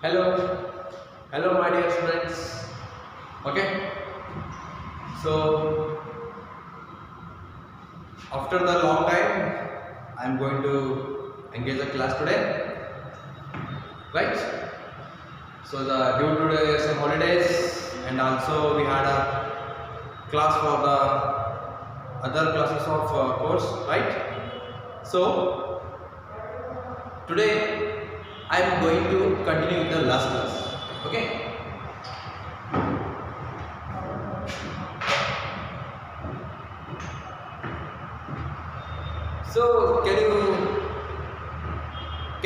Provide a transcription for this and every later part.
Hello, hello, my dear students. Okay, so after the long time, I am going to engage a class today, right? So due to some holidays, and also we had a class for the other classes of course, right? So today I am going to continue with the last class. Okay. So can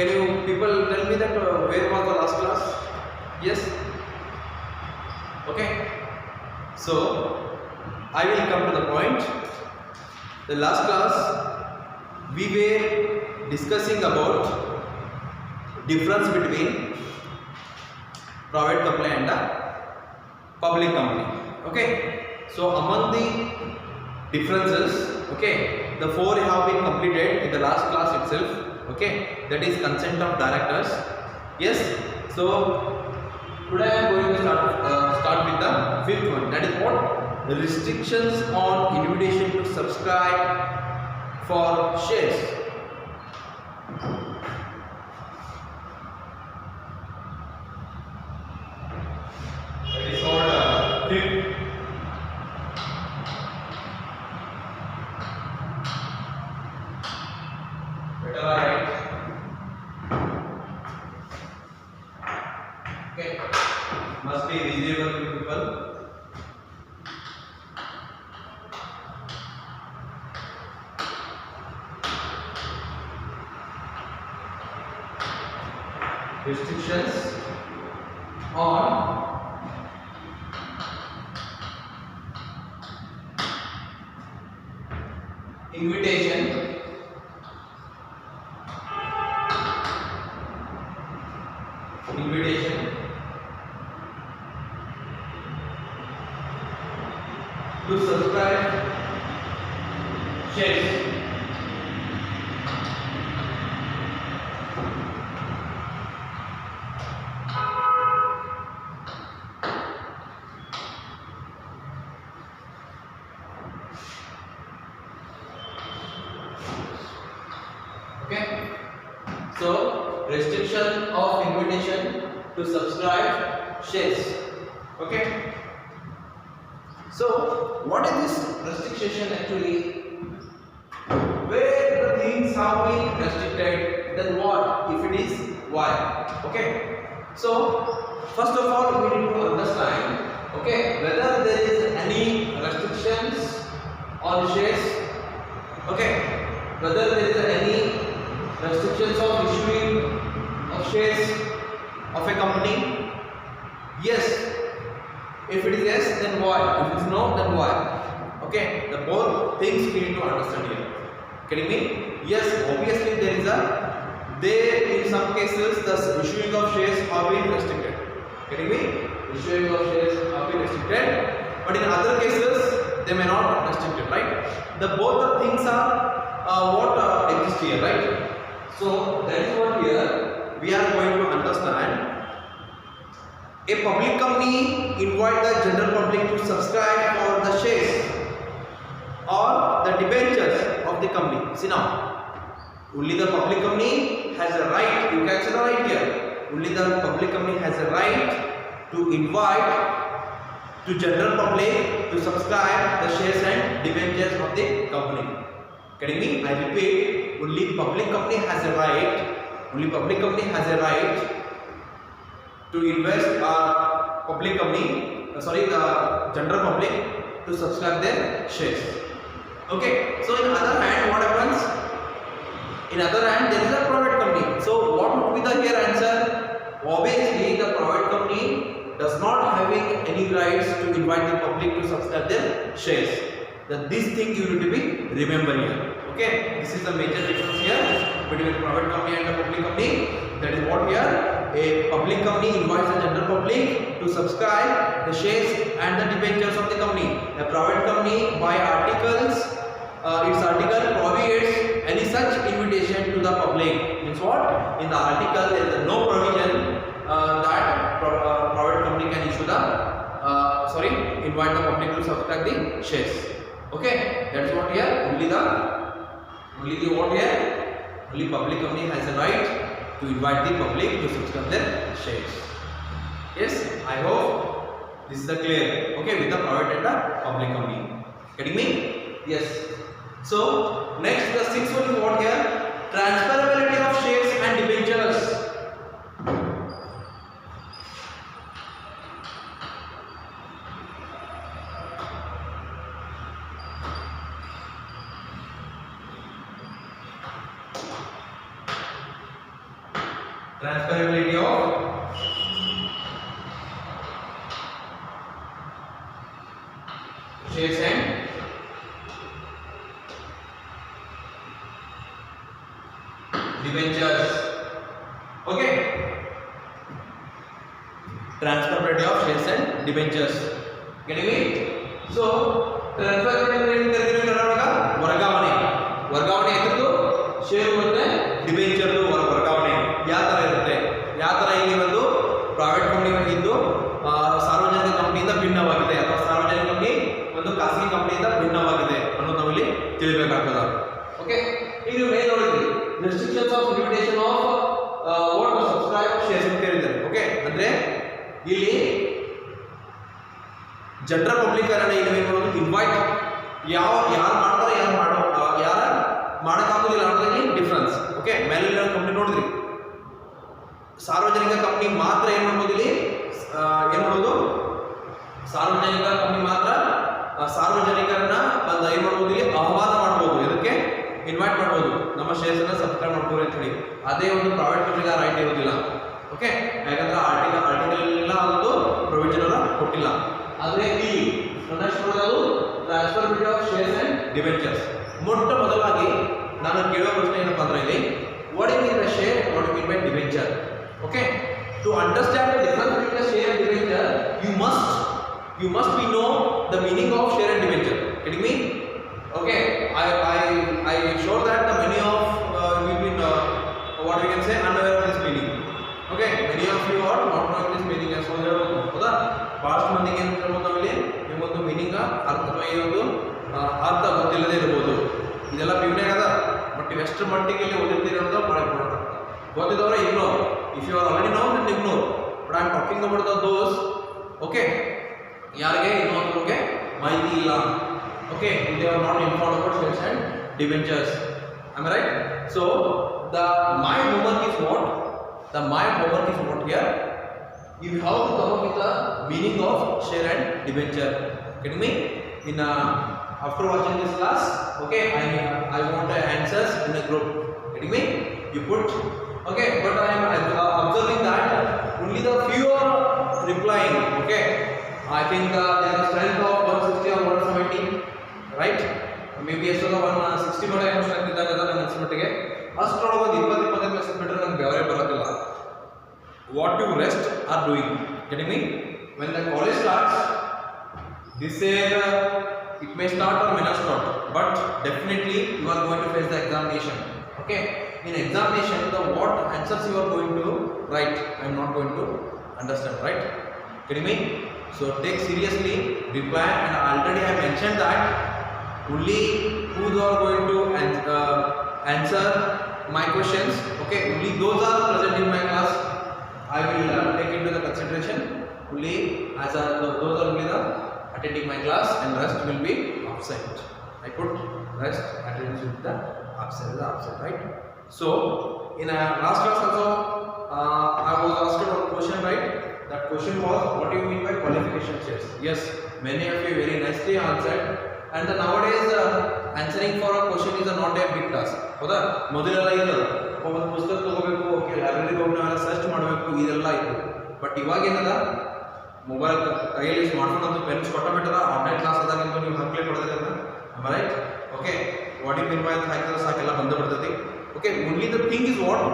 you people tell me that where was the last class? Yes. Okay. So I will come to the point. The last class we were discussing about difference between private company and the public company. Okay. So among the differences, okay, the four have been completed in the last class itself. Okay, that is consent of directors. Yes. So today I am going to start with the fifth one. That is what? The restrictions on invitation to subscribe for shares. That is called fifth. Better right? Okay. Must be visible to people. Restrictions on invitation to subscribe shares. Okay. So restriction of invitation to subscribe shares. Okay. So what is this restriction actually? Where the things have been restricted, then what? If it is, why? Okay. So first of all, we need to understand, okay, whether there is any restrictions on shares. Okay. Whether there is any restrictions of issuing of shares of a company. Yes. If it is yes, then why? If it is no, then why? Okay, the both things we need to understand here. Getting me? Yes, obviously there in some cases the issuing of shares are being restricted. Getting me? Issuing of shares are being restricted, but in other cases they may not restricted, right? The both the things are what exist here, right? So that is what here we are going to understand. A public company invite the general public to subscribe for the shares or the debentures of the company. See now, only the public company has a right, you can say the right here, only the public company has a right to invite to general public to subscribe the shares and debentures of the company. Getting me? I repeat, only public company has a right, to invest public company, the general public to subscribe their shares. Okay. So in other hand, what happens? In other hand, there is a private company. So what would be the here answer? Obviously, the private company does not having any rights to invite the public to subscribe their shares. That this thing you need to be remember here. Okay. This is the major difference here between private company and the public company. That is what here. A public company invites the general public to subscribe the shares and the debentures of the company. A private company by articles, its article prohibits any such invitation to the public. Means what? In the article there is no provision private company can issue the invite the public to subscribe the shares. Okay, that's what here only the what here only public company has a right to invite the public to subscribe their shares. Yes, I hope this is the clear. Okay, with the private and the public company. Getting me? Yes. So next, the sixth one is what here? Transferability of shares and debentures. Transferability of shares and debentures. Okay, transferability of shares and debentures. Getting me? So transferability ವರ್ಗಾವಣೆ ಇದ್ರದ್ದು share ಮತ್ತೆ ಡಿಬೆಂಚರ್ದು ವರ್ಗಾವಣೆ ಯಾವ ತರ ಇರುತ್ತೆ, ಯಾವ ತರ ಇಲ್ಲಿ ಒಂದು ಪ್ರೈವೇಟ್ ಕಂಪನಿ ಇದ್ದು ಸಾರ್ವಜನಿಕ ಕಂಪನಿಯಿಂದ ಭಿನ್ನವಾಗಿದೆ ಅಥವಾ ಸಾರ್ವಜನಿಕ ಕಂಪನಿ ಒಂದು ಖಾಸಗಿ ಕಂಪನಿಯಿಂದ ಭಿನ್ನವಾಗಿದೆ ಅನ್ನೋದು ನಾವಿಲ್ಲಿ ತಿಳಿಬೇಕಾಗ್ತದೆ. ಓಕೆ, ಈಗ ಮೇಲೆ ನೋಡಿದ್ರಿ restrictions of limitation of what subscribe shares ಅಂತ ಹೇಳಿದ್ದಾರೆ. ಓಕೆ, ಅಂದ್ರೆ ಇಲ್ಲಿ ಜನರಲ್ ಪಬ್ಲಿಕ್ ಅನ್ನ ಏನು ಮಾಡೋದು, ಇನ್ವೈಟ್ ಯಾರು ಮಾಡ್ತಾರೆ ಯಾರು ಮಾಡೋಕ್ಕಾಗೋದಿಲ್ಲ ಅನ್ನೋದ್ರಲ್ಲಿ ಡಿಫ್ರೆನ್ಸ್. ಓಕೆ, ಮೇಲೆ ಕಂಪನಿ ನೋಡಿದ್ರಿ ಸಾರ್ವಜನಿಕ ಕಂಪನಿ ಮಾತ್ರ ಏನು ಮಾಡ್ಬೋದು, ಇಲ್ಲಿ ಏನು ಮಾಡೋದು, ಸಾರ್ವಜನಿಕ ಕಂಪನಿ ಮಾತ್ರ ಸಾರ್ವಜನಿಕರನ್ನ ಏನು ಮಾಡ್ಬೋದು, ಇಲ್ಲಿ ಆಹ್ವಾನ ಮಾಡ್ಬೋದು, ಇದಕ್ಕೆ ಇನ್ವೈಟ್ ಮಾಡ್ಬೋದು, ನಮ್ಮ ಶೇರ್ಸ್ ಅನ್ನ ಸಬ್ಸ್ಕ್ರೈಬ್ ಮಾಡ್ಬೋದು ಅಂತ ಹೇಳಿ. ಅದೇ ಒಂದು ಪ್ರೈವೇಟ್ ಕಂಪನಿಗೆ ರೈಟ್ ಇರೋದಿಲ್ಲ. ಓಕೆ, ಯಾಕಂದ್ರೆ ಆರ್ಟಿಕಲ್ ಇಲ್ಲ, ಅದೊಂದು ಪ್ರೊವಿಷನ್ ಅವರ ಕೊಟ್ಟಿಲ್ಲ. ಆದರೆ ಈ transferability of shares and debentures. ಮೊಟ್ಟ ಮೊದಲಾಗಿ ನಾನು ಕೇಳೋ ಪ್ರಶ್ನೆ ಏನಪ್ಪಾ ಅಂದ್ರೆ ಇಲ್ಲಿ what is mean by share, what is mean by debenture. Okay, to understand the difference between the share and debenture you must be know the meaning of share and debenture. Getting me? Okay, I sure that the many of you been what we can say unaware of this meaning. Okay, many of you are not knowing this meaning as well. ಹೌದಾ, fast ಮಂದಿಗೆ ಏನು ಹೇಳ್ಬೋದು ನಾವಿಲ್ಲಿ ನಿಮ್ಮೊಂದು meaning ಅರ್ಥಮಯ ಒಂದು ಅರ್ಥ ಗೊತ್ತಿಲ್ಲದೆ ಇರ್ಬೋದು. ಇದೆಲ್ಲ ಪಿವ್ನೇ ಅದ, ಬಟ್ ಇವೆಷ್ಟು ಮಟ್ಟಿಗೆ ಇಲ್ಲಿ ಓದಿರ್ತೀರಿ ಅಂತ ಭಾಳ ಇಂಪಾರ್ಟೆಂಟ್. ಗೊತ್ತಿದ್ದವ್ರೆ ignore, if you are already know then ignore, but I am talking about the those. Okay, ಯಾರಿಗೆ ಇನ್ನೊಂದ್ರ ಬಗ್ಗೆ ಮಾಹಿತಿ ಇಲ್ಲ. Okay, they are not informed about shares and debentures. Am right? So the my homework is what? The my homework is what here? You have to come up with the meaning of share and debenture. Getting me? In after watching this class, okay, I want the answers in a group. Getting me? You put. Okay, but I am observing that only the few are replying. Okay, I think there is strength of 160 or 170, right? Maybe ಎಷ್ಟೋ 160 ಮಟ್ಟ ಏನೋ strength ಇದ್ದಾಗ ನನ್ನ ಅನ್ಸ್ಮಟ್ಟಿಗೆ ಅಷ್ಟರೊಳಗೆ ಒಂದು 20-25% ಬಿಟ್ಟರೆ ನನಗೆ ಬೇರೆ ಬರೋದಿಲ್ಲ. What you rest are doing. Getting me? When the college starts, this year it may start or may not start, but definitely you are going to face the examination. Okay, in examination the what answers you are going to write, I am not going to understand, right? Getting me? So take seriously, reply, and already I mentioned that only who are going to answer my questions, okay, only those are present in my class. I will take into the consideration only as those are only the attending my class, and rest will be absent. I put rest attendance with the absent, right? So in last class also I was asked one question, right? That question was, what do you mean by qualification shares? Yes, many of you very nicely answered. And the nowadays answering for a question is not a big task. ಹೌದಾ, ಮೊದಲೆಲ್ಲ ಇತ್ತು ಒಂದು ಪುಸ್ತಕ ತಗೋಬೇಕು, okay, ಲೈಬ್ರರಿಗೆ ಹೋಗಿ ನಾವೆಲ್ಲ search ಮಾಡಬೇಕು, ಇದೆಲ್ಲ ಇತ್ತು. ಬಟ್ ಇವಾಗ ಏನದ, ಮೊಬೈಲ್ ಕೈಯಲ್ಲಿ ಸ್ಮಾರ್ಟ್ಫೋನ್ ಅಂತ ಪೆನ್ಸ್ ಕೊಟ್ಟಬಿಟ್ಟದ, ಆನ್ಲೈನ್ ಕ್ಲಾಸ್ ಅದಾಗಂತೂ ನೀವು ಹಾಕ್ಲೇ ಕೊಡ್ತದೆ. Right? Okay, what you mean by ಅಂತ ಹಾಕಿದ್ರೆ ಸಾಕೆಲ್ಲ ಬಂದು ಬಿಡ್ತೈತಿ. Okay, only the thing is what,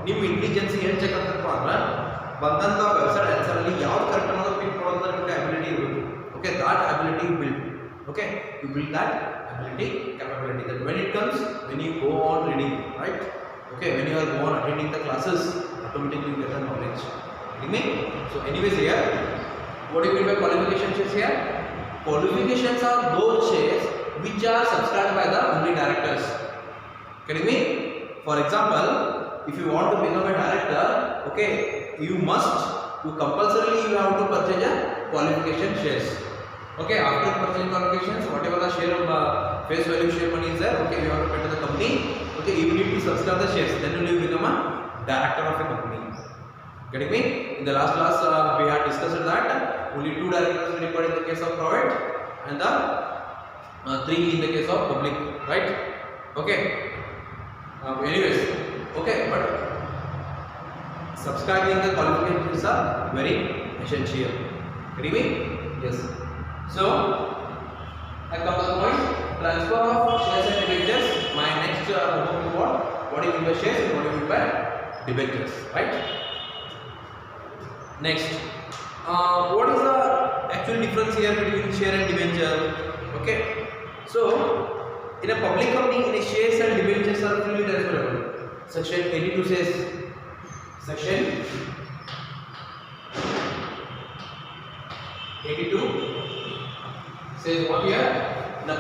ನಿಮ್ಮ ಇಂಟೆಲಿಜೆನ್ಸ್ ಏನು ಚೆಕ್ ಆಗ್ತದಪ್ಪ ಅಂದ್ರೆ ಬಂದಂಥ ವೆಬ್ಸೈಟ್ ಆನ್ಸರಲ್ಲಿ ಯಾವ್ದು ಕರೆಕ್ಟ್ ಅನ್ನೋದು ಪಿಕ್ ಮಾಡೋದ್ರ ನಿಮಗೆ ಅಬಿಲಿಟಿ ಇರಬೇಕು. Okay, that ability you build. Okay, you build that ability, capability, that when it comes, when you go on reading, right? Okay, when you are go on attending the classes, automatically you get the knowledge. So anyways here, what do you mean by qualification shares here? Qualifications are those shares which are subscribed by the only directors. Getting me? For example, if you want to become a director, okay, you compulsorily you have to purchase a qualification shares. Okay, after purchasing qualifications, whatever the share of face value share money is there, okay, you have to pay to the company. Okay, you need to subscribe the shares, then only you become a director of a company. Getting me? In the last class, we had discussed that only 2 directors are required in the case of private and the 3 in the case of public, right? Okay. Anyways, okay, but subscribing the qualifications are very essential. Getting me? Yes. So, I come to the point. Transfer of shares and debentures. My next homework is what? What do you mean by shares and what do you mean by debentures, right? Next, what is the actual difference here between share and debenture? Okay, so in a public company, in a shares and debentures are freely transferable. Section 82 says, Section 82 says what here? In a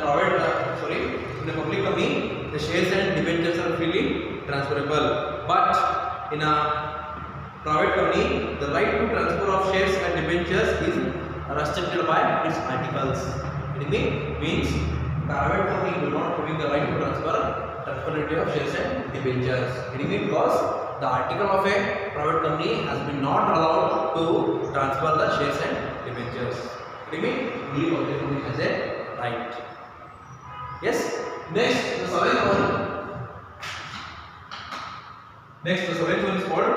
in a public company, the shares and debentures are freely transferable. But in a private company, the right to transfer of shares and debentures is restricted by its articles. It means private company do not having the right to transferability of shares and debentures. It means because the article of a private company has been not allowed to transfer the shares and debentures. It means only public company has a right. Yes. Next, the seventh one. Next, the seventh one is called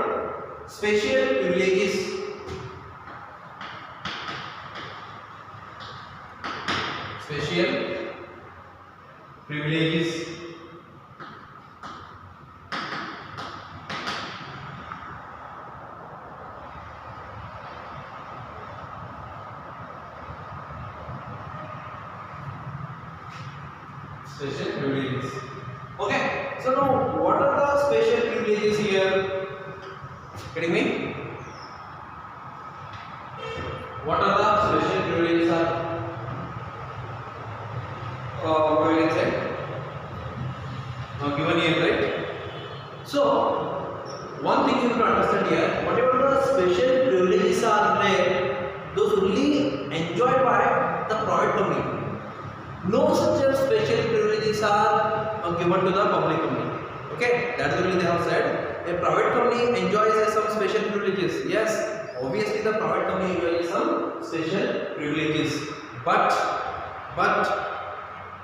special privileges. Special privileges. Special privileges. Okay. So now, what are the special privileges here? Getting me? What are the special privileges given here, right? So, one thing you have to understand here, whatever the special privileges are there, those only enjoyed by the private company. No such special privileges are given to the public company. Okay, that is the reason they have said a private company enjoys some special privileges. Yes, obviously the private company enjoys some special privileges, but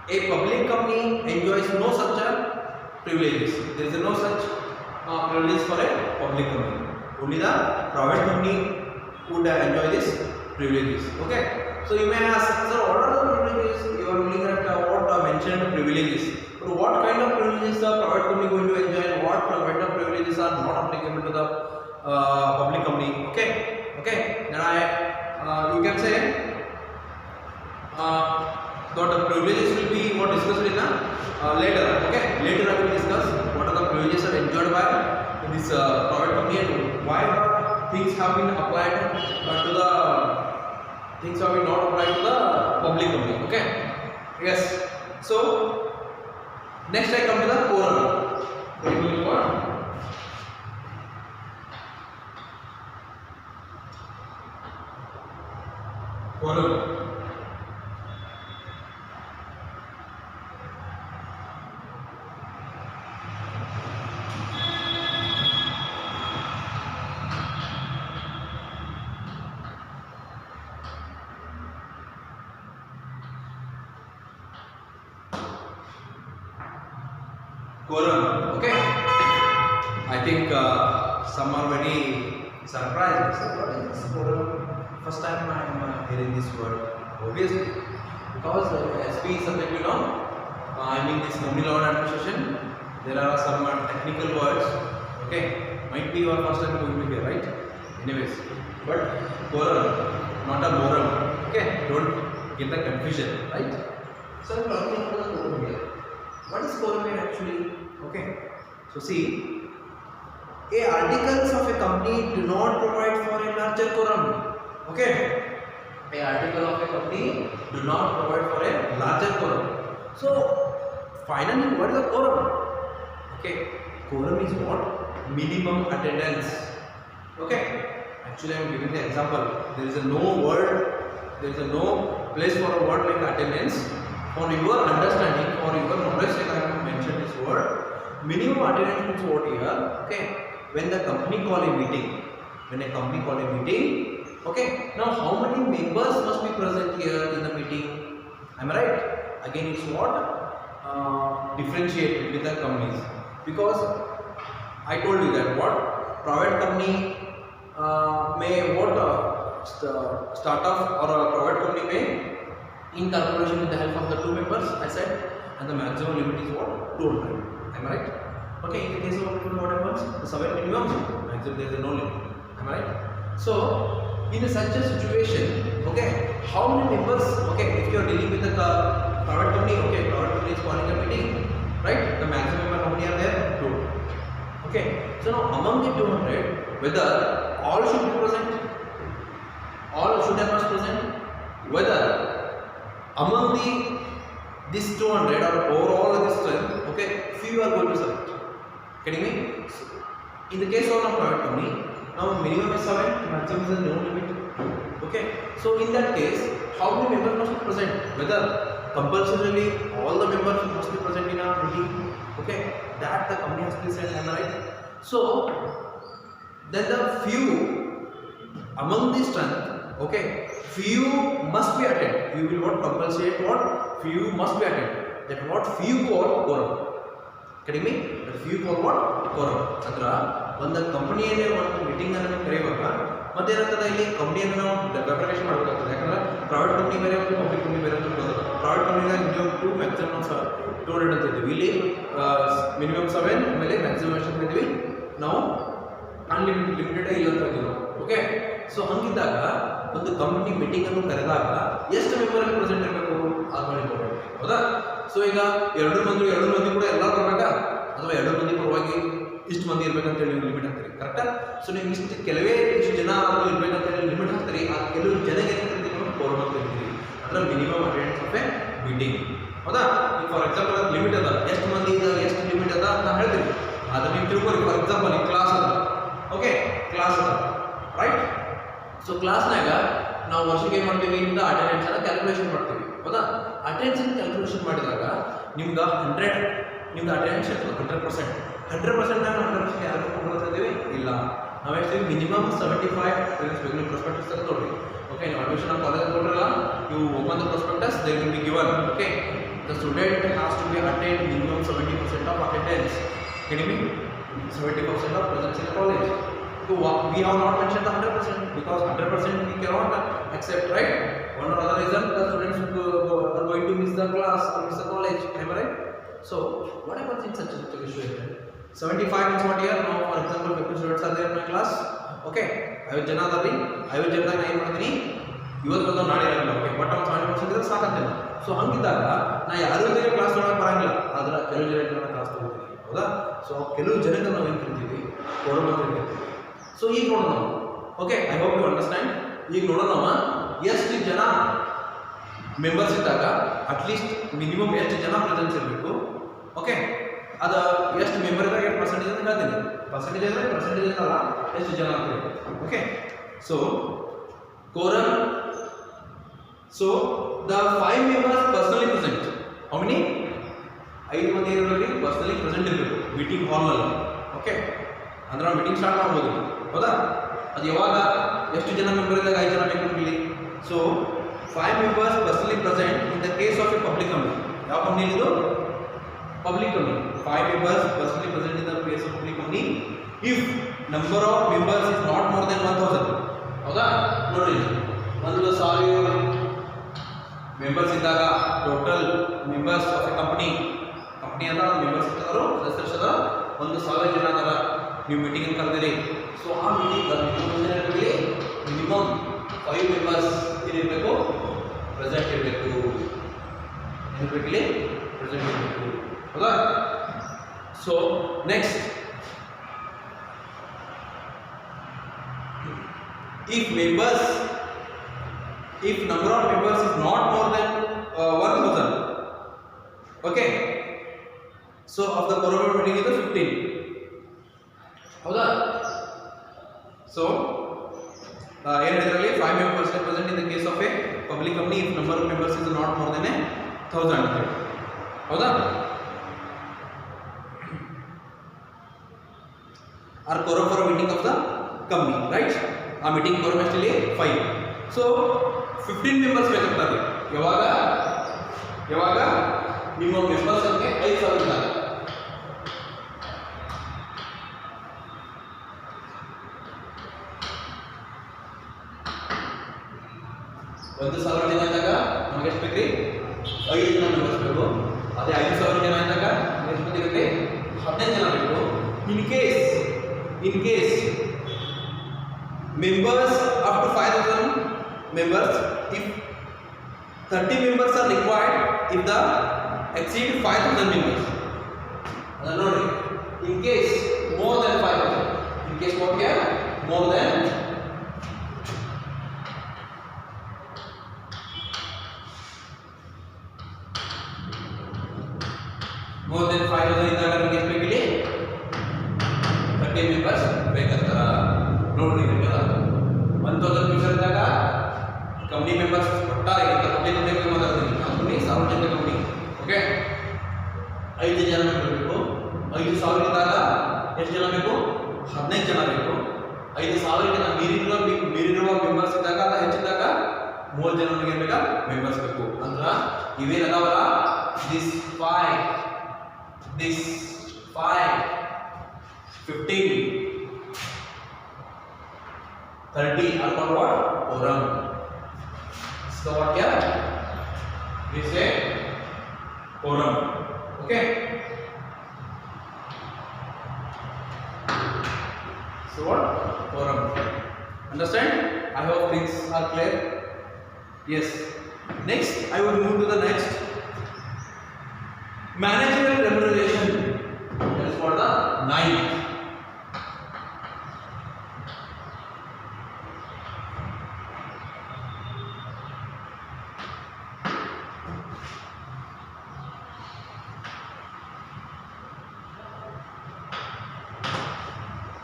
a public company enjoys no such privileges. There is no such privileges for a public company. Only the private company would enjoy these privileges. Okay. So you may ask, sir, what are the privileges? You are looking at what mentioned privileges. But what kind of privileges the private company going to enjoy and what kind of privileges are not applicable to the public company? Okay. Okay. Then you can say that the privileges will be what discussed in later. Okay. Later I will discuss what are the privileges are enjoyed by this private company and why the things have been applied to the things have been not applied to the public company. Okay. Yes. So next I come to the quorum. What do you call? Quorum. Quorum. Okay. I think some are very surprised. So what is this quorum? First time I am hearing this word. Obviously, because SP is something I mean this company law and administration. There are some technical words. Okay. Might be your first time going to hear, right? Anyways, but quorum, not a quorum. Okay. Don't get the confusion, right? So I'm talking about the quorum here. What is quorum here actually? Okay, so see, A articles of a company do not provide for a larger quorum. Okay. A article of a company do not provide for a larger quorum. So finally, what is a quorum? Okay, quorum is what? Minimum attendance. Okay, actually I am giving the example. There is a no place for a word like attendance. For your understanding, for your knowledge, I have mentioned this word. Minimum attendance means what here? Okay, when the company call a meeting, okay, now how many members must be present here in the meeting? Am I right? Again, it's what? Differentiated with the companies, because I told you that what private company may what startup or a private company may in calculation with the help of the 2 members I said, and the maximum limit is what? 200. Am I right? Okay, in the case of what happens? The 7 minimum, maximum there is no limit. Am I right? So in such a situation, okay, how many members? Okay, if you are dealing with the private company, okay, private company is calling a meeting, right? The maximum number how many are there? 2. Okay, so now among the 200, whether all should be present, all should have been present, whether among this 200 or overall this strength, okay, few are going to select. Getting me? So, in the case of a private company, now minimum is 7, maximum is no limit. Okay, so in that case, how many members must be present? Whether compulsorily all the members must be present in a meeting. Okay, that the company has to decide. Am I right? So then the few among the strength, okay, few must be attended. You will what compensate what? Few must be attended. That what few call quorum. Getting me? That few call what? Quorum. Andra ಒಂದು ಕಂಪನಿಯನ್ನೇ ಒಂದು meeting ಅನ್ನು ಕರೆಯುವಾಗ ಮತ್ತೆ ಏನಾಗ್ತದೆ ಇಲ್ಲಿ ಕಂಪನಿಯನ್ನು ನಾವು ಡೆಪ್ರಿಕೇಶನ್ ಮಾಡಬೇಕಾಗ್ತದೆ. ಯಾಕಂದ್ರೆ ಪ್ರೈವೇಟ್ ಕಂಪನಿ ಬೇರೆ ಒಂದು ಪಬ್ಲಿಕ್ ಕಂಪನಿ ಬೇರೆ ಅಂತ ಬರ್ತದೆ. ಪ್ರೈವೇಟ್ ಕಂಪನಿದಾಗ ಮಿನಿಮಮ್ 2 ಮ್ಯಾಕ್ಸಿಮಮ್ 200 ಅಂತ ಇದ್ದೀವಿ. ಇಲ್ಲಿ ಮಿನಿಮಮ್ 7 ಆಮೇಲೆ ಮ್ಯಾಕ್ಸಿಮಮ್ ಎಷ್ಟು ಅಂತ ಇದ್ದೀವಿ ನಾವು ಲಿಮಿಟೆಡ್ ಇಲ್ಲ ಅಂತ ಇದ್ದೀವಿ. ಓಕೆ, ಸೊ ಹಂಗಿದ್ದಾಗ ಒಂದು ಕಂಪನಿ ಮೀಟಿಂಗ್ ಅನ್ನು ಕರೆದಾಗ ಎಷ್ಟು ಮೆಂಬರ್ ಪ್ರೆಸೆಂಟ್ ಇರಬೇಕು ಅದು ಮಾಡಿ ಇಂಪಾರ್ಟೆಂಟ್. ಹೌದಾ? ಸೊ ಈಗ 2 ಮಂದಿ ಕೂಡ ಎಲ್ಲರೂ ಬರಬೇಕಾ, ಅಥವಾ 2 ಮಂದಿ ಪರವಾಗಿ ಇಷ್ಟು ಮಂದಿ ಇರಬೇಕಂತ ಹೇಳಿ ಲಿಮಿಟ್ ಹಾಕ್ತೀರಿ. ಕರೆಕ್ಟಾ? ಸೊ ನೀವು ಇಷ್ಟು ಜನ ಇರಬೇಕಂತ ಹೇಳಿ ಲಿಮಿಟ್ ಹಾಕ್ತೀರಿ. ಆ ಕೆಲವು ಜನಗೆ ಕೋರಮ್ ಅಂತ ಹೇಳ್ತೀರಿ. ಅಂದ್ರೆ minimum attendance of A meeting. ಹೌದಾ? ಈಗ ಫಾರ್ ಎಕ್ಸಾಂಪಲ್ ಅದು ಲಿಮಿಟ್ ಅದ, ಎಷ್ಟು ಮಂದಿ ಇದ ಎಷ್ಟು ಲಿಮಿಟ್ ಅದ ಅಂತ ಹೇಳ್ತೀವಿ. ಅದನ್ನ ನೀವು ತಿಳ್ಕೊರಿ. ಫಾರ್ ಎಕ್ಸಾಂಪಲ್ ಈ ಕ್ಲಾಸ್ ಅದ, ಓಕೆ, ಕ್ಲಾಸ್ ಅದ, ರೈಟ್? ಸೊ ಕ್ಲಾಸ್ನಾಗ ನಾವು ವರ್ಷಕ್ಕೆ ಏನು ಮಾಡ್ತೀವಿ ಇಂದ ಅಟೆಂಡೆನ್ಸ್ ಅನ್ನ ಕ್ಯಾಲ್ಕುಲೇಷನ್ ಮಾಡ್ತೀವಿ. ಹೌದಾ? ಅಟೆಂಡೆನ್ಸ್ ಕ್ಯಾಲ್ಕುಲೇಷನ್ ಮಾಡಿದಾಗ ನಿಮ್ಗೆ 100 ನಿಮ್ಗೆ ಅಟೆಂಡೆನ್ಸ್ ಇರ್ತದೆ 100%. 100% ನಾವು 100% ಯಾರು ಕೊಂಡ್ಕೊಳ್ತಿದ್ದೀವಿ? ಇಲ್ಲ. ನಾವು ಎಷ್ಟು ಮಿನಿಮಮ್ 75 ಬೆಂಗಳೂರು ಪ್ರಾಸ್ಪೆಕ್ಟಸ್ ಅಂತ ನೋಡ್ರಿ. ಓಕೆ, ನೀವು ಅಡ್ಮಿಷನ್ ಆಫ್ ಕಾಲೇಜ್ ಕೊಡ್ರಲ್ಲ, ನೀವು open the prospectus, they will be given. Okay, the student has to be attend minimum 70% of attendance. Can you 70% of presence in the college? So we have not mentioned the 100% because 100% we cannot accept, right? One or other reason the students are going to miss the class or miss the college. Am I right? So what happens in such a situation? 75 means what here? Now for example 50 students are there in my class. Okay, 50 ಜನ ಅದರಿ. 50 ಜನದಾಗ ನಾನು ಏನು ಮಾಡ್ತೀನಿ, ಇವತ್ತು ಬಂದು ನಾಳೆ ಇರಲ್ಲ. Okay, but ಅವ್ನು 70% ಇದ್ರೆ ಸಾಕಂತೇನೆ. ಸೊ ಹಂಗಿದ್ದಾಗ ನಾ ಯಾರು ಜನ ಕ್ಲಾಸ್ ತೊಗೊಳಕ್ಕೆ ಬರಂಗಿಲ್ಲ, ಆದ್ರೆ ಕೆಲವು ಜನ ಕ್ಲಾಸ್ ತೊಗೊಳ್ತೀವಿ. ಹೌದಾ? ಸೊ ಕೆಲವು ಜನಕ್ಕೆ ನಾವು ಏನು ಕರಿತೀವಿ? ಕೋರಮ್ ಅಂತ ಕರಿತೀವಿ. ಸೊ ಈಗ ನೋಡೋಣ. Okay, I hope you understand. ಈಗ ನೋಡೋಣ ಎಷ್ಟು ಜನ ಮೆಂಬರ್ಸ್ ಇದ್ದಾಗ ಅಟ್ಲೀಸ್ಟ್ ಮಿನಿಮಮ್ ಎಷ್ಟು ಜನ ಪ್ರೆಸೆನ್ಸ್ ಇರಬೇಕು. ಓಕೆ, ಅದು ಎಷ್ಟು ಮೆಂಬರ್ ಇದ್ದಾಗ ಎಷ್ಟು ಪರ್ಸೆಂಟೇಜ್ ಅಂತ ಹೇಳ್ತೀನಿ. ಪರ್ಸೆಂಟೇಜ್ ಅಲ್ಲ, ಎಷ್ಟು ಜನ ಅಂತ ಹೇಳಿ. Okay, so quorum. So the 5 members personally present. How many? 5 ಮಂದಿ ಇರಬೇಕು, ಪರ್ಸನಲಿ ಪ್ರೆಸೆಂಟ್ ಇರಬೇಕು ಮೀಟಿಂಗ್ ಹಾಲ್ನಲ್ಲಿ. ಓಕೆ, ಅಂದ್ರೆ ನಾವು ಮೀಟಿಂಗ್ ಸ್ಟಾರ್ಟ್ ಮಾಡ್ಬೋದು. ಹೌದಾ? ಅದು ಯಾವಾಗ ಎಷ್ಟು ಜನ ಮೆಂಬರ್ ಇದ್ದಾಗ 5 ಜನ ಬೇಕು ಇಲ್ಲಿ. So 5 members personally present in the case of A public company. ಯಾವ ಕಂಪನಿ ಇದು? Public company. 5 members personally present in the case of public company if number of members is not more than 1000. ಹೌದಾ? ನೋಡಿ, 1,000 members ಇದ್ದಾಗ total members of A company ಅಂತ members ಇರ್ತಾರೋ ಸದಸ್ಯರ 1,000 ಜನ ಅದರ ನೀವು ಮೀಟಿಂಗ್ ಕರೆದಿರಿ. ಸೊ ಆ ಮೀಟಿಂಗ್ ಮಿನಿಮಮ್ 5 ಮೆಂಬರ್ಸ್ ಏನಿರಬೇಕು? ಪ್ರೆಸೆಂಟ್ ಇರಬೇಕು. ಏನಿರಬೇಕಿಲ್ಲಿ? ಪ್ರೆಸೆಂಟ್ ಇರಬೇಕು. ಹೌದಾ? So next if number of members is not more than 1000, okay, so of the quorum meeting is 15, ಹೌದಾ? So ಏನು ಹೇಳಿದ್ರಲ್ಲಿ 5 members represent in the case of a public company if number of members is not more than 1000, ಹೌದಾ? Are quorum for a meeting of the company, right? ಆ meeting quorum actually 5. So 15 members ಬೇಕಾಗ್ತದೆ. ಯಾವಾಗ ನಿಮ್ಮ members ಸಂಖ್ಯೆ 5000 ಇದ್ದಾಗ. ಒಂದು 1000 ಜನ ಇದ್ದಾಗ ನಮಗೆ ಎಷ್ಟು ಬೇಕ್ರಿ? 5 ಜನ ಮೆಂಬರ್ಸ್ ಬೇಕು. ಅದೇ 5000 ಜನ ಇದ್ದಾಗ ಎಷ್ಟು ಮಂದಿ ಬೇಕ್ರಿ? 15 ಜನ ಬೇಕು. In case members up to 5000 members, if 30 members are required if the exceed 5000 members. Another, in case more than 5000, in case what here more than 5000 ಇದ್ದಾಗ ನಮಗೆ ಎಷ್ಟು ಬೇಕಿಲ್ಲಿ 30 members ಬೇಕಾಗ್ತಾರ. ನೋಡ್ರಿ ಇದೆಲ್ಲ 1000 members ಇದ್ದಾಗ ಕಂಪನಿ ಮೆಂಬರ್ಸ್ ಒಟ್ಟಾರೆ ಕಂಪನಿ ಬಗ್ಗೆ ಮಾತಾಡ್ತೀನಿ. ಕಂಪನಿ ಸಾರ್ವಜನಿಕ ಕಂಪನಿ, ಓಕೆ, 5 ಜನ ಬೇಕು. 5000 ಇದ್ದಾಗ ಎಷ್ಟು ಜನ ಬೇಕು? 15 ಜನ ಬೇಕು. 5000 ಜನ ಮೀರಿರುವ ಮೆಂಬರ್ಸ್ ಇದ್ದಾಗ ಅಲ್ಲ ಹೆಚ್ಚಿದ್ದಾಗ 3 ಜನ ನಮಗೆ ಬೇಕಾ ಮೆಂಬರ್ಸ್ ಬೇಕು. ಅಂದ್ರ ಇವೇನ್ ಅದಾವಲ್ಲ this 5 15 30 are called what? Quorum. So what here? We say quorum. Okay. So what? Quorum. Understand? I hope things are clear. Yes. Next, I will move to the next. Managerial remuneration. That is for the 9th.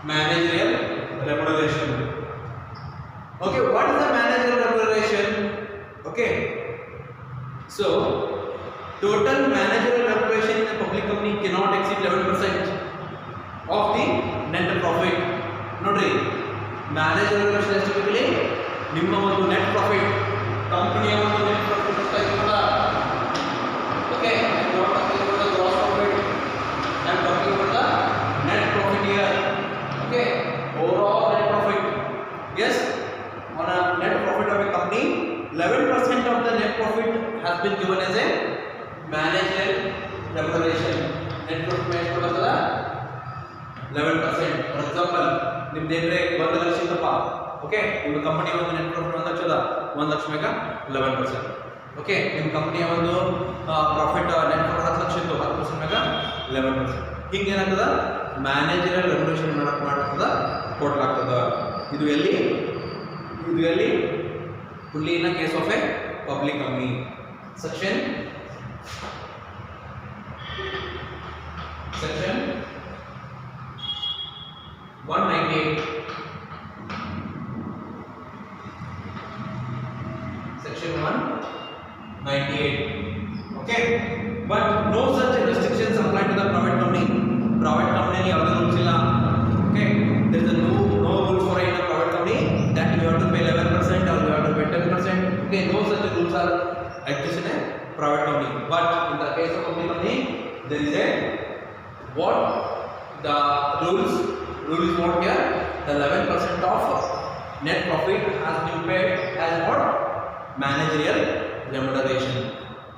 Managerial remuneration. Okay, what is the managerial remuneration? Okay, so total managerial remuneration in a public company cannot exceed 11% of the net profit. Nodri, managerial remuneration is typically ನಿಮ್ಮ ಒಂದು net profit, ಕಂಪನಿಯ ಒಂದು net profit ಅಂತ ಇರುತ್ತಾ? Okay, I'm not talking about the gross profit, I'm talking about the net profit here. Okay, overall net profit. Yes, on a net profit of a company, 11% of the net profit has been given as a managerial remuneration. Net profit ಎಷ್ಟು ಬರ್ತದ? 11%. For example, ನಿಮ್ದು ಏನ್ರೆ 1 ಲಕ್ಷ ಇತ್ತಪ್ಪ, okay, ನಿಮ್ಮ ಕಂಪನಿಯ ಒಂದು net profit 1 lakh ಅದ, 1 lakh mega 11%. Okay, ನಿಮ್ಮ ಕಂಪನಿಯ ಒಂದು ಪ್ರಾಫಿಟ್ ನೆಟ್ ಪ್ರಾಫಿಟ್ 10 ಲಕ್ಷ ಇತ್ತು, 10% ಮೆಗಾ 11%. ಹಿಂಗೆ ಏನಾಗ್ತದ? ಮ್ಯಾನೇಜರಿಯಲ್ ರೆಮ್ಯುನರೇಷನ್ ಮಾಡಾಗ್ತದ, ಕೊಡ್ಲಾಗ್ತದ. ಇದು ಎಲ್ಲಿ only in a case of a public company. Section 198. Section 198. Okay, but no such restrictions apply to the private company. Private company ಯಾವುದೇ ರೂಲ್ಸ್ ಇಲ್ಲ. Okay, there is no rules for in a private company that you have to pay 11% or you have to pay 10%. Okay, no such rules are exist in a private company. But in the case of public company, there is a what the rule is what here? The 11% of net profit has been paid as what? Managerial remuneration.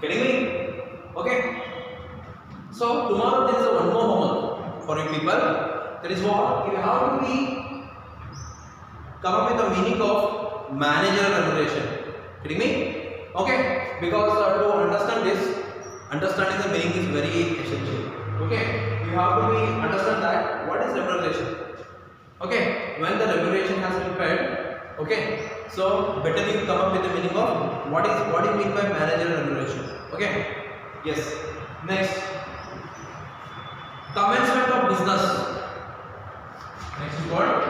Getting me? Okay. So tomorrow there is a one more homework for you people. That is what? How do we come up with the meaning of managerial remuneration? Getting me? Okay. Because to understand this, understanding the meaning is very essential. Okay. You have to understand that what is remuneration. Okay. When the remuneration has been paid, Okay, so better you come up with the meaning of what you mean by managerial remuneration. Okay, yes. Next, commencement of business. Next word,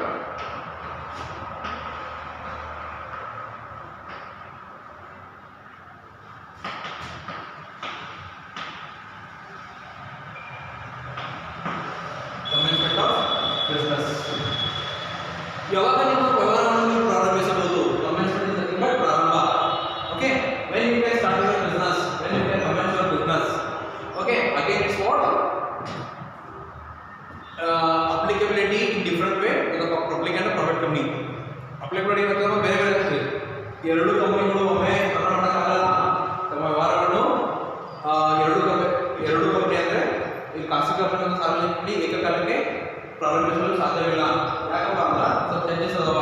commencement of business. ಯಾವಾಗ ನಿಮ್ಮ ವ್ಯವಹಾರವನ್ನು ಪ್ರಾರಂಭಿಸಬಹುದು? Commencement is nothing but ಪ್ರಾರಂಭ. Okay, when you can start your business, when you can commence your business. Okay, again it's what? Applicability in different way to the public and private company. Applicability मतलब ಬೇರೆ ಬೇರೆ ಇರುತ್ತೆ. ಎರಡು ಕಂಪನಿಗಳು ಒಮ್ಮೆ ಪ್ರಾರಂಭ ಮಾಡಕ್ಕಾಗಲ್ಲ. ತಮ್ಮ ವ್ಯವಹಾರವನ್ನು ಎರಡು ಕಂಪನಿ ಅಂದ್ರೆ ಈ ಖಾಸಗಿ ಕಂಪನಿ ಮತ್ತು ಸಾರ್ವಜನಿಕ ಕಂಪನಿ ಏಕಕಾಲಕ್ಕೆ ಪ್ರಾರಂಭಿಸಲು ಸಾಧ್ಯವಿಲ್ಲ. ಯಾಕಪ್ಪ ಅಂದ್ರೆ ಸ್ವಲ್ಪ ಚೇಂಜಸ್ ಅದಾವ.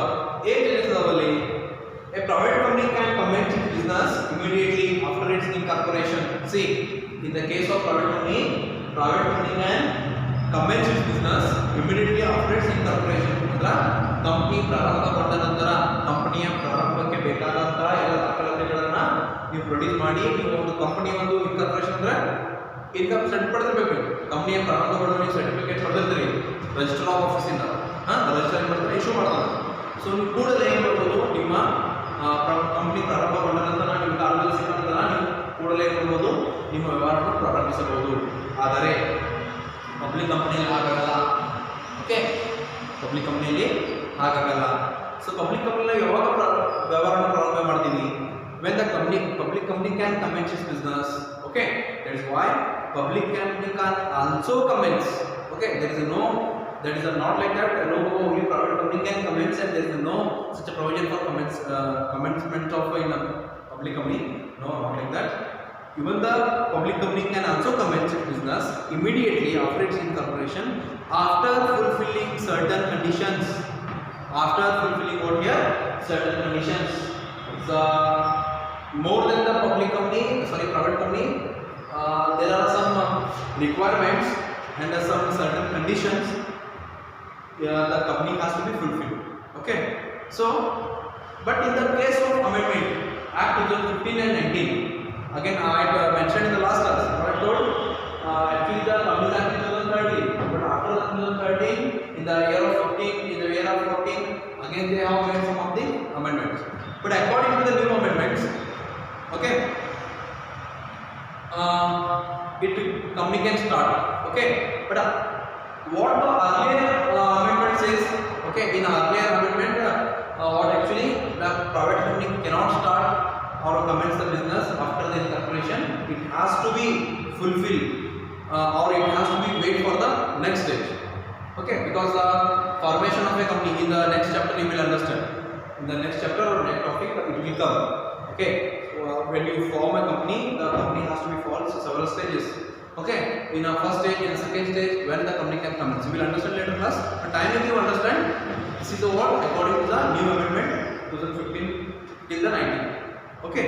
ಏನ್ changes ಅದಾವಲ್ಲಿ? A private company can commence its business immediately after its incorporation. See, in the case of private company can commence its business immediately after its incorporation. ಅಂದ್ರೆ ಕಂಪನಿ ಪ್ರಾರಂಭಗೊಂಡ ನಂತರ ಕಂಪನಿಯ ಪ್ರಾರಂಭಕ್ಕೆ ಬೇಕಾದಂತಹ ಎಲ್ಲ ದಾಖಲಾತಿಗಳನ್ನ ನೀವು ಪ್ರೊಡ್ಯೂಸ್ ಮಾಡಿ ನೀವು ಒಂದು ಕಂಪನಿ ಒಂದು ಇನ್ಕಾರ್ಪೊರೇಷನ್ ಅಂದ್ರೆ ಇನ್ಕಮ್ ಸರ್ಟಿಫಿಕೇಟ್ ಪಡೆದಿರಬೇಕು. ಕಂಪನಿಯ ಪ್ರಾರಂಭಗೊಂಡ ನೀವು ಸರ್ಟಿಫಿಕೇಟ್ ಪಡೆದಿರ್ತೀರಿ ರಿಜಿಸ್ಟರ್ ಆಫ್ ಆಫೀಸ್ ಇಂದ. ರಿಜಿಸ್ಟರ್ ಏನು ಮಾಡ್ತಾರೆ? ಇಶ್ಯೂ ಮಾಡ್ತಾರೆ. ಸೊ ನೀವು ಕೂಡಲೇ ಏನು ಮಾಡ್ಬೋದು? ನಿಮ್ಮ ಕಂಪನಿ ಪ್ರಾರಂಭಗೊಂಡ ನಂತರ ನಿಮ್ಮ ಕಾರ್ಯದರ್ಶಿ ನಂತರ ನೀವು ಕೂಡಲೇ ಏನು ಮಾಡ್ಬೋದು? ನಿಮ್ಮ ವ್ಯವಹಾರವನ್ನು ಪ್ರಾರಂಭಿಸಬಹುದು. ಆದರೆ ಪಬ್ಲಿಕ್ ಕಂಪನಿಯಲ್ಲಿ ಹಾಗಾಗಲ್ಲ. ಓಕೆ, ಪಬ್ಲಿಕ್ ಕಂಪನಿಯಲ್ಲಿ ಹಾಗಾಗಲ್ಲ. ಸೊ ಪಬ್ಲಿಕ್ ಕಂಪನಿಯಲ್ಲಿ ಯಾವಾಗ ವ್ಯವಹಾರವನ್ನು ಪ್ರಾರಂಭ ಮಾಡ್ತೀವಿ? when the public company can commence its business. Okay, that is why public company can also commence. Okay, that is not like that. No, only private company can commence, and there is no such a provision for commencement of in a public company. No, not like that. Even the public company can also commence its business immediately after its incorporation after fulfilling certain conditions. After fulfilling what here? Certain conditions. So more than the private company, there are some requirements and some certain conditions the company has to be fulfilled. Okay, so but in the case of amendment Act 2015 and 19, again I mentioned in the last class, I told actually the Companies Act 2013, but after 2013 in the year of 14, again they have made some of the amendments. But according to the new amendments, okay, company can start. Okay, but what the earlier amendment says, okay, in earlier amendment, what actually the private company cannot start or commence the business after the incorporation. It has to be fulfilled or it has to be wait for the next stage. Okay, because the formation of a company in the next chapter you will understand. In the next chapter or next topic it will come. Okay, when you form a company, the company has to be followed several stages. Okay, in a first stage, in a second stage, when the company can commence, you will understand later class. But time you understand, this is the what according to the new amendment 2015 till the 19. Okay,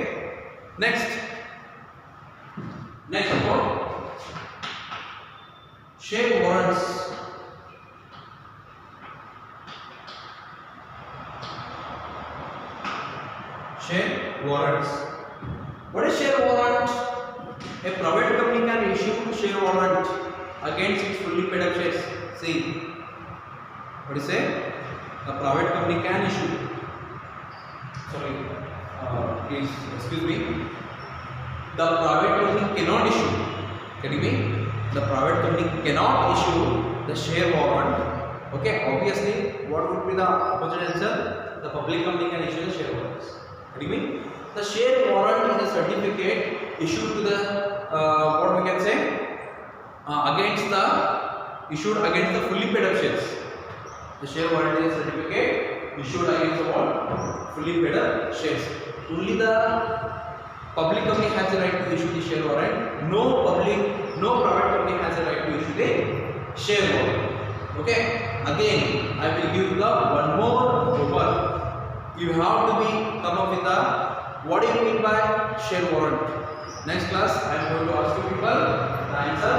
next what? Share warrants. Share warrants. What is share warrant? A private company can issue share warrant against its fully paid up shares. See, what is say? A private company can issue. Sorry, please excuse me. The private company cannot issue. Getting me? The private company cannot issue the share warrant. Okay, obviously, what would be the opposite answer? The public company can issue the share warrants. Getting me? The share warrant is a certificate issued to the what we can say issued against the fully paid up shares. The share warrant is a certificate issued against the what? Fully paid up shares. Only the public company has the right to issue the share warrant. No private company has the right to issue the share warrant. Okay. Again, I will give you the one more homework. You have to come up with the what do you mean by share warrant? Next class, I am going to ask you people the answer.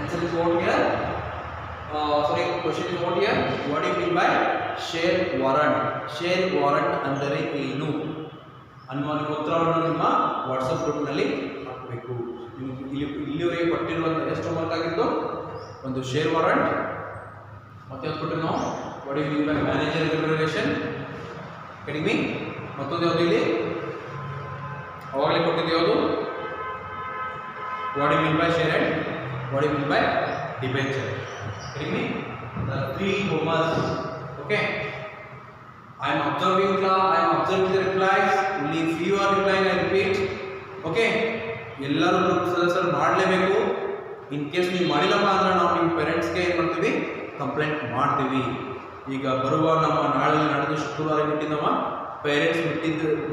Answer is what here? Question is what here? What do you mean by share warrant. Share warrant ಅಂದರೆ ಏನು ಅನ್ನುವ ಉತ್ತರವನ್ನು ನಿಮ್ಮ WhatsApp ಗ್ರೂಪ್ನಲ್ಲಿ ಹಾಕಬೇಕು. ಇಲ್ಲಿವರೆಗೆ ಕೊಟ್ಟಿರುವಂಥ ಎಷ್ಟು homework ಆಗಿತ್ತು? ಒಂದು ಶೇರ್ ವಾರಂಟ್, ಮತ್ತೆ ಯಾವ್ದು ಕೊಟ್ಟರು ನಾವು? What you mean by manager remuneration ಕಡಿಮೆ, ಮತ್ತೊಂದು ಯಾವುದು ಇಲ್ಲಿ ಅವಾಗಲೇ ಕೊಟ್ಟಿದ್ದು ಯಾವುದು? What you mean by share and what you mean by debenture ಕಡಿಮೆ. The three homeworks. Okay, I am observing the replies. Only if you are replying I repeat. Okay, ಎಲ್ಲರೂ group ಸದಸ್ಯರು ಮಾಡಲೇಬೇಕು. ಇನ್ ಕೇಸ್ ನೀವು ಮಾಡಿಲ್ಲಪ್ಪ ಅಂದ್ರೆ ನಾವು ನಿಮ್ಮ ಪೇರೆಂಟ್ಸ್ಗೆ ಏನು ಮಾಡ್ತೀವಿ? ಕಂಪ್ಲೇಂಟ್ ಮಾಡ್ತೀವಿ. ಈಗ ಬರುವ ನಮ್ಮ ನಾಳೆ ನಡೆದು ಶುಕ್ರವಾರ ಮೀಟಿಂಗ್ ಪೇರೆಂಟ್ಸ್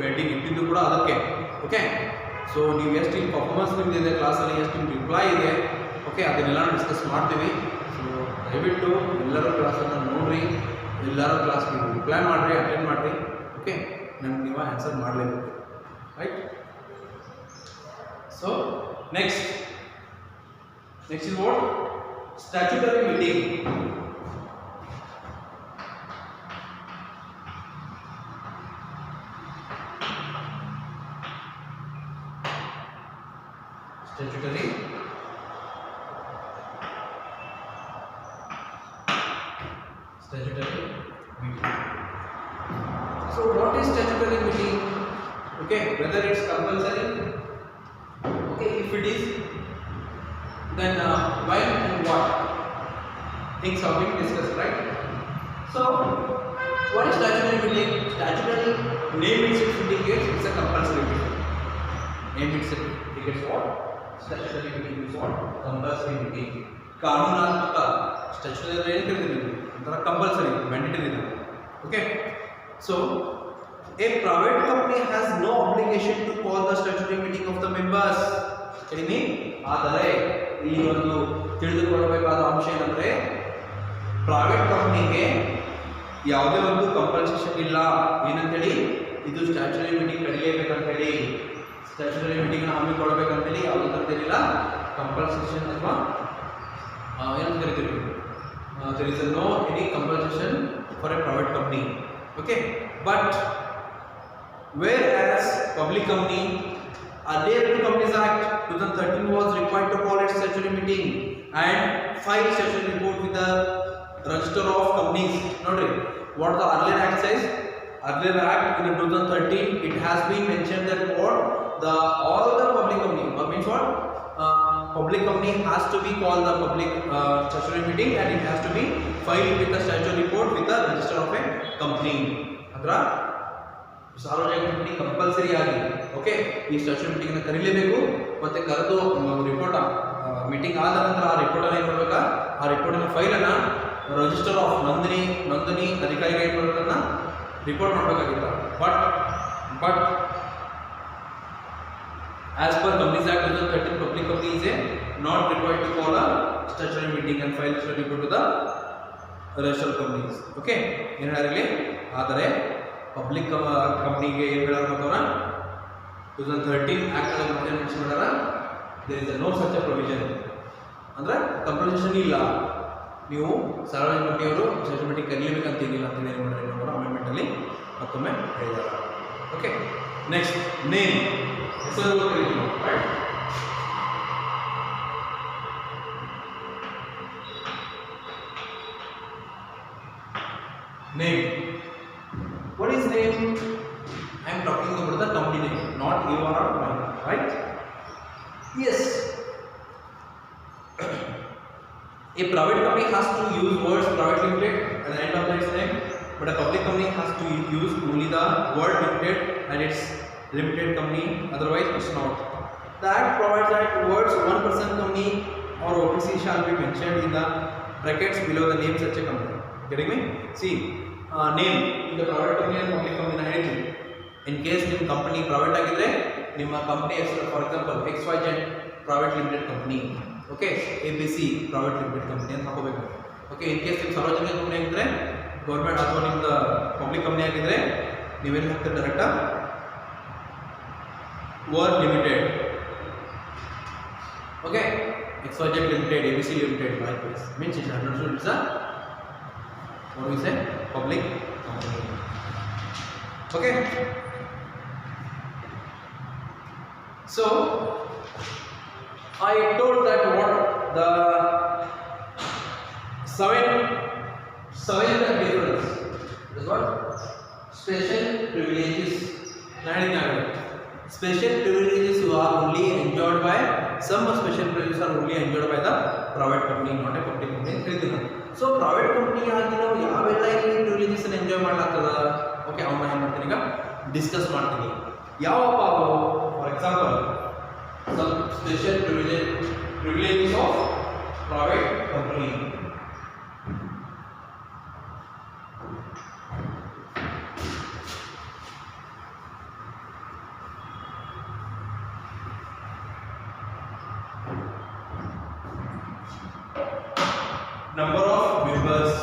ಮೀಟಿಂಗ್ ಇಟ್ಟಿದ್ದು ಕೂಡ ಅದಕ್ಕೆ. ಓಕೆ, ಸೊ ನೀವು ಎಷ್ಟು ಇಲ್ಲಿ ಪರ್ಫಾರ್ಮೆನ್ಸ್ ನಿಮ್ದಿದೆ ಕ್ಲಾಸಲ್ಲಿ, ಎಷ್ಟು ನಿಮ್ಮ ರಿಪ್ಲೈ ಇದೆ, ಓಕೆ, ಅದನ್ನೆಲ್ಲ ಡಿಸ್ಕಸ್ ಮಾಡ್ತೀವಿ. ಸೊ ದಯವಿಟ್ಟು ಎಲ್ಲರೂ ಕ್ಲಾಸನ್ನು ನೋಡಿರಿ, ಎಲ್ಲರೂ ಕ್ಲಾಸ್ಗೆ ರಿಪ್ಲೈ ಮಾಡಿರಿ, ಅಟೆಂಡ್ ಮಾಡಿರಿ. ಓಕೆ, ನಮ್ಗೆ ನೀವು ಆನ್ಸರ್ ಮಾಡಲೇಬೇಕು, right? So next is what? Statutory meeting. Statutory meeting. So what is statutory meeting? Okay, whether it's compulsory, okay, if it is, then when and what things have been discussed, right? So what is statutory meeting? Statutory name itself indicates it's a compulsory meeting. Name itself indicates what? Statutory meeting is what? Compulsory meeting. ಕಾನೂನಾತ್ಮಕ statutory ಏನು ಕರೀತೀವಿ? ಒಂಥರ compulsory, mandatory ಇದೆ. Okay, so a private company has no obligation to call the statutory meeting of the members. ಕಡಿಮೆ. ಆದರೆ ಇಲ್ಲಿ ಒಂದು ತಿಳಿದುಕೊಳ್ಳಬೇಕಾದ ಅಂಶ ಏನಂದರೆ, ಪ್ರೈವೇಟ್ ಕಂಪನಿಗೆ ಯಾವುದೇ ಒಂದು ಕಂಪಲ್ಸೇಷನ್ ಇಲ್ಲ. ಏನಂತೇಳಿ? ಇದು ಸ್ಟ್ಯಾಚ್ಯುಟರಿ ಮೀಟಿಂಗ್ ಕರೀಲೇಬೇಕಂತೇಳಿ, ಸ್ಟ್ಯಾಚ್ಯುಟರಿ ಮೀಟಿಂಗ್ನ ಹಮ್ಮಿಕೊಳ್ಬೇಕಂತೇಳಿ ಯಾವುದೇ ಥರದ್ದೇನಿಲ್ಲ ಕಂಪಲ್ಸೇಷನ್ ಅಥವಾ ಏನಂತ ಕರಿತೀವಿ? there is no any compulsion for a private company. Okay, but whereas public company, earlier to Companies Act 2013 was required to call its statutory meeting and file statutory report with the register of companies. Notary, what the earlier act says? Earlier act in 2013 it has been mentioned that what the all the public company, means what? Public company has to be called the public statutory meeting and it has to be filed with the statutory report with the register of a company. ಅದರ ಸಾರ್ವಜನಿಕ company compulsory ಆಗಿ okay ಈ statutory ಮೀಟಿಂಗ್ನ ಕರೀಲೇಬೇಕು. ಮತ್ತೆ ಕರೆದು report meeting ಆದ ನಂತರ ಆ ರಿಪೋರ್ಟನ್ನು ಏನು ಮಾಡಬೇಕಾ? ಆ ರಿಪೋರ್ಟಿನ ಫೈಲನ್ನು ರಿಜಿಸ್ಟರ್ ಆಫ್ ನೋಂದಣಿ ಅಧಿಕಾರಿಗೆ ಏನು ಮಾಡಬೇಕನ್ನ ರಿಪೋರ್ಟ್ ಮಾಡಬೇಕಾಗಿತ್ತು. But as per Companies Act 2013, public company is not required to call a statutory meeting and file statutory report to the register of companies. Okay, ಏನು ಹೇಳಿರಲಿ? ಆದರೆ ಪಬ್ಲಿಕ್ ಕಂಪ್ನಿಗೆ ಏನು ಹೇಳೋರು ಮಾತವರ 2013 ಆ್ಯಕ್ಟ್ ಒಳಗೆ ಮತ್ತೆ ಮೆನ್ಷನ್ ಮಾಡ್ಯಾರ, there is no such a provision. ಅಂದರೆ compulsion ಇಲ್ಲ, ನೀವು ಸಾರ್ವಜನಿಕ ಕಂಪನಿಯವರು ಸ್ಟ್ಯಾಚ್ಯುಟರಿ ಮೀಟಿಂಗ್ ಕರೀಲೇಬೇಕಂತೇನಿಲ್ಲ ಅಂತೇಳಿ ಏನು ಮಾಡಿದ್ರೆ ಅವರು ಅಮೆಂಡ್ಮೆಂಟಲ್ಲಿ ಮತ್ತೊಮ್ಮೆ ಹೇಳಿದ್ದಾರೆ. Okay, next name. Right? Name. What is name? I am talking about the company name, not you or mine, right? Yes. A private company has to use words private limited at the end of its name, but a public company has to use only the word limited and its limited company, otherwise it's not. The act provides that words one person company or OPC shall be mentioned in the brackets below the name such a company. Getting me? See, name in the private company and public company ಹೇಳಿದ್ವಿ. In case ನಿಮ್ಮ company private ಆಗಿದ್ರೆ ನಿಮ್ಮ company ಹೆಸರು for example XYZ private limited company, okay, ABC private limited company ಅಂತ ಹಾಕೋಬೇಕು. Okay, in case ನಿಮ್ಮ ಸಾರ್ವಜನಿಕ company ಆಗಿದ್ರೆ ಗೌರ್ಮೆಂಟ್ ಅಥವಾ ನಿಮ್ದು ಪಬ್ಲಿಕ್ ಕಂಪನಿ ಆಗಿದ್ರೆ ನೀವೇನು ಹಾಕ್ತೀರಿ? ಡೈರೆಕ್ಟಾ word limited. Okay, XYZ limited, ABC limited, likewise means it's understood it's a what we say public company. Okay. So I told that what the seven difference is what special privileges. Special privileges are only enjoyed by some special privileges are only enjoyed by the private company, not a public company. So private company ಆಗಿ ನಾವು ಯಾವೆಲ್ಲ privileges ಅನ್ನು enjoy ಮಾಡಲಾಗ್ತದ okay ಅವನ್ನ ಏನು ಮಾಡ್ತೀನಿ ಈಗ discuss ಮಾಡ್ತೀನಿ ಯಾವಪ್ಪ ಅವು for example some special privileges of private company. Number of members.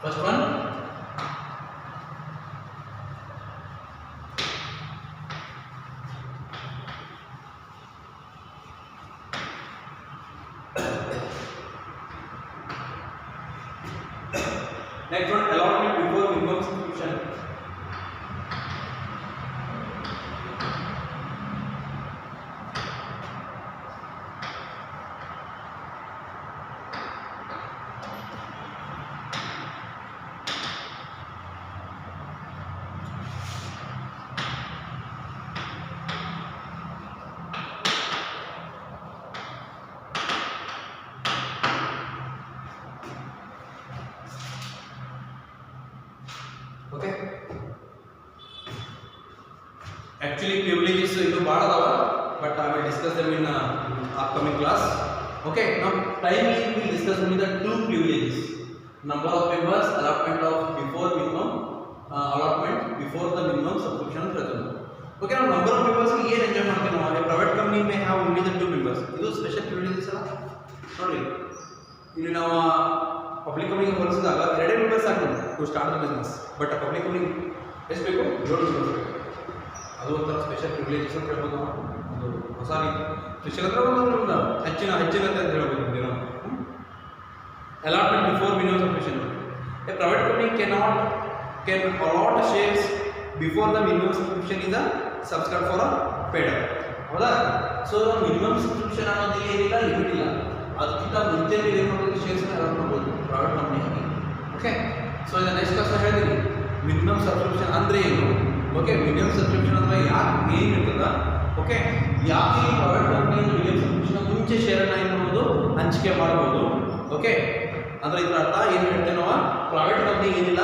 First one, next one, allotment before minimum subscription. Okay. Actually, privileges ಇದು ಭಾಳ ಅದಾವ, but I will discuss them in upcoming class. Okay. Now, time we will discuss only the two privileges: number of members, allotment of before minimum, allotment before the minimum subscription threshold. Okay. Now, number of members ಗೆ ಏನು enjoy ಮಾಡ್ತೀವಿ ನಾವು? A private company may have only the two members. ಇದು special privileges ಅಲ್ಲ ನೋಡಿ. ಇಲ್ಲಿ ನಾವು public ಕಂಪ್ನಿಗೆ ಹೋಲಿಸಿದಾಗ 2 ಮೆಂಬರ್ಸ್ ಆಗ್ತದೆ to start the business, but public company ಎಷ್ಟು ಬೇಕು 7 ಮೆಂಬರ್ಸ್ ಬೇಕು. ಅದು ಒಂಥರ ಸ್ಪೆಷಲ್ ಪ್ರಿವಿಲೇಜಸ್ ಅಂತ ಹೇಳ್ಬೋದು. ಒಂದು ಹೊಸ ಸ್ಪೆಷಲ್ ಅಂದರೆ ಒಂದು ಹೆಚ್ಚಿನ ಅಂತ ಹೇಳ್ಬೋದು ನೀವು. Allotment before minimum subscription. A private company can allot shares before the minimum subscription is subscribe for paid. ಹೌದಾ? ಸೊ ಮಿನಿಮಮ್ ಸಬ್ಸ್ಕ್ರಿಪ್ಷನ್ ಅನ್ನೋದು ಏನಿಲ್ಲ, ಲಿಮಿಟ್ ಇಲ್ಲ. ಅದಕ್ಕಿಂತ ಮುಂಚೆ ನೀವು ಏನು ಮಾಡೋದು ಶೇರ್ಸ್ನ ಅಲಾಟ್ ಮಾಡ್ಬೋದು ಪ್ರೈವೇಟ್ ಕಂಪ್ನಿಯಾಗಿ. ಓಕೆ. ಸೊ ಇದು ನೆಕ್ಸ್ಟ್ ಕ್ಲಾಸ್ ಹೇಳ್ತೀನಿ ಮಿನಿಮಮ್ ಸಬ್ಸ್ಕ್ರಿಪ್ಷನ್ ಅಂದರೆ ಏನು. ಓಕೆ. ಮಿನಿಮಮ್ ಸಬ್ಸ್ಕ್ರಿಪ್ಷನ್ ಅಂದರೆ ಯಾಕೆ ಏನು ಇರ್ತದ, ಓಕೆ, ಯಾಕೆ ಪ್ರೈವೇಟ್ ಕಂಪ್ನಿಯಿಂದ ಮಿನಿಮಮ್ ಸಬ್ಸ್ಕ್ರಿಪ್ಷನ್ ಮುಂಚೆ ಶೇರನ್ನು ಏನು ಮಾಡ್ಬೋದು ಹಂಚಿಕೆ ಮಾಡ್ಬೋದು. ಓಕೆ. ಅಂದರೆ ಇದರ ಅರ್ಥ ಏನು ಹೇಳ್ತೇವೆ ನಾವು, ಪ್ರೈವೇಟ್ ಕಂಪ್ನಿಗೆ ಏನಿಲ್ಲ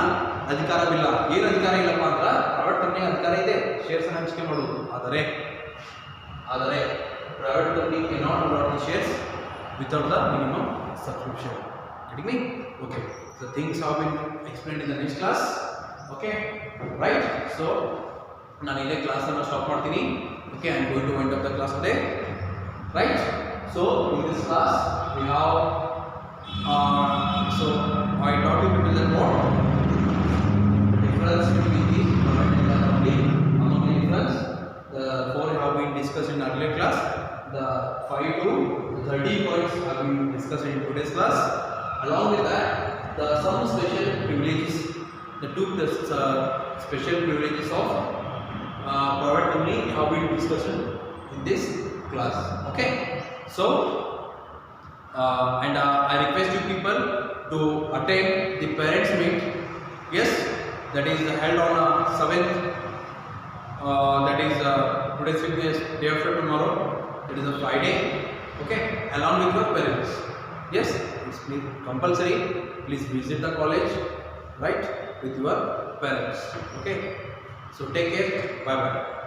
ಅಧಿಕಾರವಿಲ್ಲ. ಏನು ಅಧಿಕಾರ ಇಲ್ಲಪ್ಪ ಅಂದ್ರೆ ಪ್ರೈವೇಟ್ ಕಂಪ್ನಿಗೆ ಅಧಿಕಾರ ಇದೆ ಶೇರ್ಸನ್ನು ಹಂಚಿಕೆ ಮಾಡೋದು. ಆದರೆ private company cannot allot the shares without the minimum subscription. Getting me? Okay. So things have been explained in the next class. Okay. Right? So ನಾನು ಇಲ್ಲೇ ಕ್ಲಾಸ್ ಅನ್ನು ಸ್ಟಾಪ್ ಮಾಡ್ತೀನಿ. Okay. I am going to wind up the class today. Right? So in this class we have so I taught you people that what difference between the private and the public. Among the difference, the 4 have been discussed in earlier class. The 5 to 30 points have been discussed in today's class. Along with that, some special privileges, the two special privileges of private company have been discussed in this class. Okay. So, and I request you people to attend the parents meet. Yes, that is held on 7th. That is today's week, day after tomorrow. It is a Friday. Okay, along with your parents. Yes, it's compulsory. Please visit the college, right, with your parents. Okay, so take care. Bye bye.